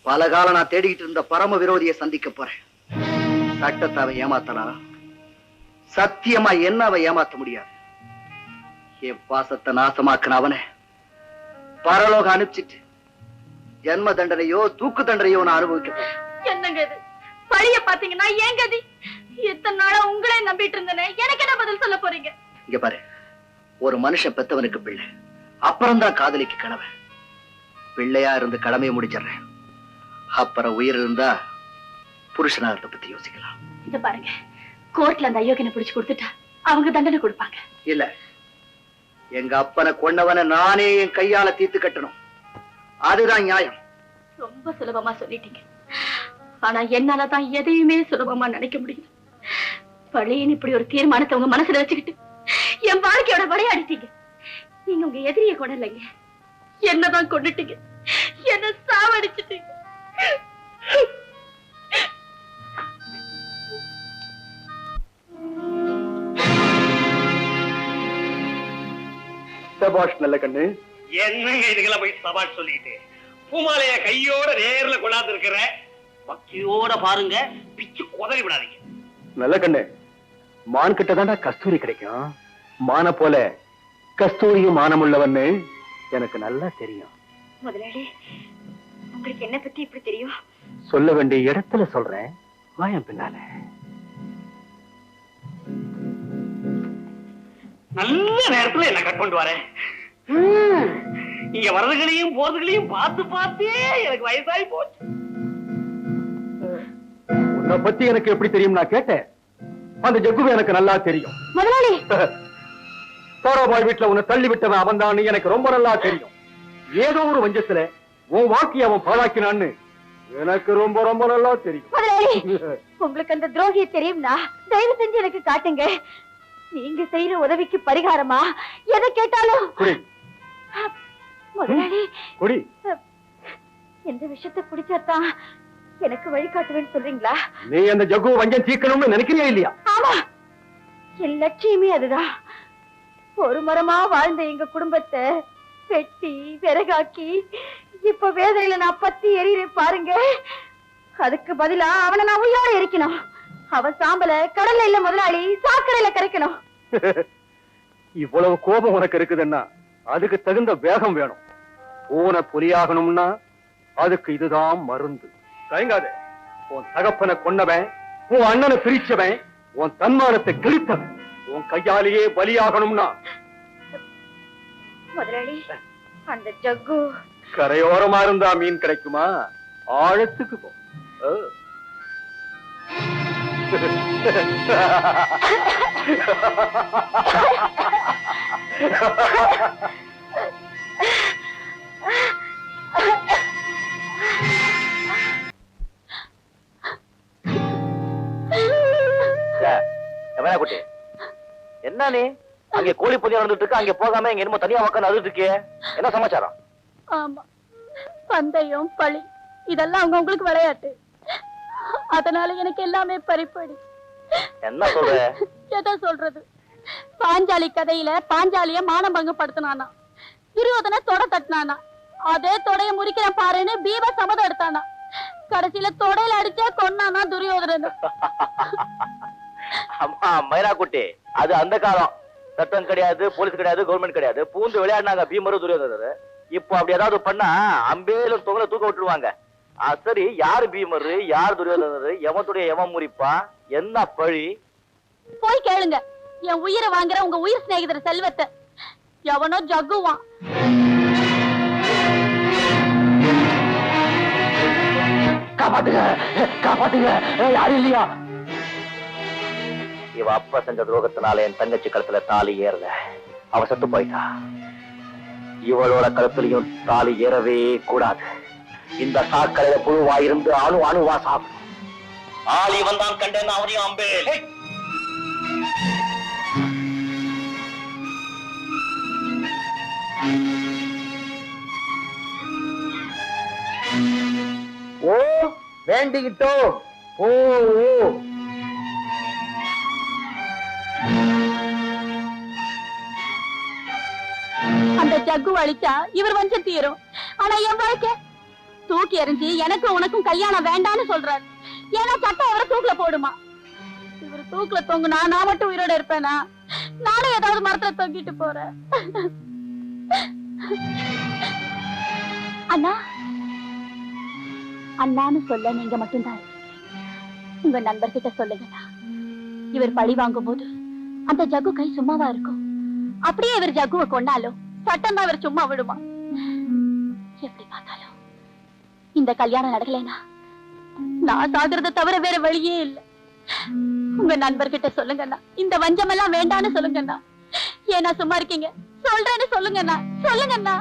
பல காலம் நான் தேடிக்கிட்டு இருந்த பரம விரோதியை சந்திக்க போறேன். சட்டத்தை அவன் ஏமாத்தலாம், சத்தியமா என்ன அவன் ஏமாத்த முடியாது. என் பாசத்தை நாசமாக்குன அவனை பரலோக அனுப்பிச்சிட்டு ஜென்ம தண்டனையோ தூக்கு தண்டனையோ நான் அனுபவிக்க. என்னங்க இது பழிய பாத்தீங்கன்னா ஏன் கதி? எத்தனை நாளா உங்களே நம்பிட்டு இருந்தேனே, எனக்கு என்ன பதில் சொல்ல போறீங்க? இங்க பாரு, ஒரு மனுஷன் பெத்தவனுக்கு பிள்ளை, அப்புறம்தான் காதலிக்கு கணவன். பிள்ளையா இருந்து கடமையை முடிச்சிடறேன், அப்புறம் உயிர் இருந்தா புருஷனாகிறத பத்தி யோசிக்கலாம். இத பாருங்க, கோர்ட்ல அந்த அயோக்கியனை பிடிச்சு கொடுத்துட்டா அவங்க தண்டனை கொடுப்பாங்க. இல்ல, எங்க அப்பனை கொண்டவனை நானே என் கையால தீர்த்து கட்டணும், அதுதான் நியாயம். ரொம்ப சுலபமா சொல்லிட்டீங்க, ஆனா என்னாலதான் எதையுமே சுலபமா நினைக்க முடியும். பழையன் இப்படி ஒரு தீர்மானத்தை உங்க மனசுல வச்சுக்கிட்டு என் வாழ்க்கையோட விளையாடிட்டீங்க. நீங்க உங்க எதிரியை கொண்டலைங்க, என்னதான் கொண்டுட்டீங்க, என்ன சாவடிச்சிட்டீங்க. சபாஷ் நல்ல கண்ணு. என்னங்க இதுக்கெல்லாம் போய் சபாஷ் சொல்லிட்டு பூமாலைய கையோட நேர்ல கொண்டாந்து இருக்கிற பக்தியோட பாருங்க, பிச்சு குதறி விடாதீங்க. நல்ல கண்ணு, மான் கிட்ட தாண்டா கஸ்தூரி கிடைக்கும். மான போல கஸ்தூரியும் மானம் உள்ளவன்னு எனக்கு நல்லா தெரியும். முதலாளி, உங்களுக்கு என்ன பத்தி இப்படி தெரியும்? சொல்ல வேண்டிய இடத்துல சொல்றேன், வாயன் பின்னால. நல்ல நேரத்துல என்ன கட் கொண்டு வரேன். இங்க வரதுகளையும் போறதுகளையும் பார்த்து பார்த்தே எனக்கு வயசாகி போச்சு. உன்னை பத்தி எனக்கு எப்படி தெரியும் நான் கேட்டேன். அந்த ஜக்கு எனக்கு நல்லா தெரியும். முதலாளி, தாராபாய் வீட்டுல உன்னை தள்ளி விட்டவன் அவன் தான் எனக்கு ரொம்ப நல்லா தெரியும். ஏதோ ஒரு வஞ்சத்துல உன் வாக்கி அவன் பாழாக்கினான்னு எனக்கு ரொம்ப ரொம்ப நல்லா தெரியும். முதலாளி, உங்களுக்கு அந்த துரோகியை தெரியும்னா தயவு செஞ்சு எனக்கு காட்டுங்க. நீங்க செய்யற உதவிக்கு பரிகாரமா எதை கேட்டாலும். முதலாளி, எந்த விஷயத்தை குடிச்சாதான் எனக்கு வழிகாட்டுவேன்னு சொல்றீங்களா? நீ அந்த ஜகு வஞ்சம் தீர்க்கணும்னு நினைக்கிறியா இல்லையா? ஆமா, என் லட்சியமே அதுதான். ஒரு மரமா வாழ்ந்த எங்க குடும்பத்தை வெட்டி விறகாக்கி இப்ப வேதையில நான் பத்தி எறிகிறேன் பாருங்க. அதுக்கு பதிலா அவனை நான் உயிரோட எரிக்கணும். அவன் சாம்பல கடல்ல இல்ல முதலாளி, சாக்கடையில கரைக்கணும். இவ்வளவு கோபம் உனக்கு இருக்குதுன்னா அதுக்கு தகுந்த வேகம் வேணும். பூனை புலியாகணும்னா அதுக்கு இதுதான் மருந்து. தயங்காதே. உன் தகப்பனை கொன்னவன், உன் அண்ணனை பிரிச்சவன், உன் தன்மானத்தை கிழித்தவன் உன் கையாலேயே பலியாகணும்னா முதலாளி, அந்த ஜக்கு கரையோரமா இருந்தா மீன் கிடைக்குமா? ஆழத்துக்கு போ. குட்டி, என்ன நீ அங்க கோழி பொதியா நடந்துட்டு இருக்க, அங்க போகாம இங்க என்னமோ தனியா உட்காந்து அழுதுட்டு இருக்கே, என்ன சமாச்சாரம்? ஆமா, பந்தயம் பழி இதெல்லாம் அவங்க உங்களுக்கு விளையாட்டு. அதனால எனக்கு எல்லாமே பறிப்படி. என்ன சொல்ற? எதை சொல்றது? பாஞ்சாலி கதையில பாஞ்சாலிய மானபங்கப்படுத்தினானா, துரியோதனை தொட தட்டினானா, அதே தொடைய முறிக்கிறேன் பாருன்னு பீம சபதம் எடுத்தானா, கடைசியில தொடையில அடிச்சா கொன்னானா துரியோதனன். அம்மா மைனா குட்டி, அது அந்த காலம். சட்டம் கிடையாது, போலீஸ் கிடையாது, கவர்மெண்ட் கிடையாது. பூந்து விளையாடினாங்க பீமரும் துரியோதனர். இப்போ அப்படி ஏதாவது பண்ணா அம்பேலும் தொகலை தூக்க விட்டுருவாங்க. சரி, யாரு பீமரு, யார் துரியோதனர், எவத்துடைய எவன் முறிப்பா, என்ன பழி? போய் கேளுங்க என் உயிரை வாங்குற உங்க உயிர் சிநேகிதர் செல்வத்தை. எவனோ ஜக்குவான். காப்பாத்துங்க, காப்பாத்துங்க, யாரும் இல்லையா? இவ அப்பா செஞ்ச துரோகத்தினால என் தங்கச்சி கழுத்துல தாலி ஏறல, அவ செத்து போயிட்டா. இவளோட கழுத்துலயும் தாலி ஏறவே கூடாது. இந்த சாக்கடையில புழுவா இருந்து அணுவா சாப்பிடும். ஆளி வந்தான் கண்டேன் அவனையும் அம்பேல். ஓ வேண்டிக்கிட்டோ. ஓ அந்த ஜக்கு அழிச்சா இவர் வஞ்சம் தீரும். ஆனா என் வாழ்க்கை தூக்கி எறிஞ்சு எனக்கும் உனக்கும் கல்யாணம் வேண்டான்னு சொல்றாரு. ஏன்னா சட்டம் அவரை தூக்குல போடுமா. இவரு தூக்குல தொங்குனா நான் மட்டும் உயிரோட இருப்பேனா? நானும் ஏதாவது மரத்துல தொங்கிட்டு போறேன். அண்ணா அண்ணான்னு சொல்ல நீங்க மட்டும்தான் இருக்கீங்க. உங்க நண்பர்கிட்ட சொல்லுங்கண்ணா. இவர் பழி வாங்கும் போது அந்த ஜக்கு கை சும்மாவா இருக்கும்? அப்படியே இவர் ஜக்குவை கொண்டாலும் சட்டம் தான் இவர் சும்மா விடுமா? எப்படி பார்த்தாலும் இந்த கல்யாணம் நடக்கலைனா நான் சாகிறத தவிர வேற வழியே இல்லை. உங்க நண்பர்கிட்ட சொல்லுங்கண்ணா, இந்த வஞ்சம் எல்லாம் வேண்டான்னு சொல்லுங்கண்ணா. ஏன்னா சும்மா இருக்கீங்க? சொல்றேன்னு சொல்லுங்கண்ணா, சொல்லுங்கண்ணா.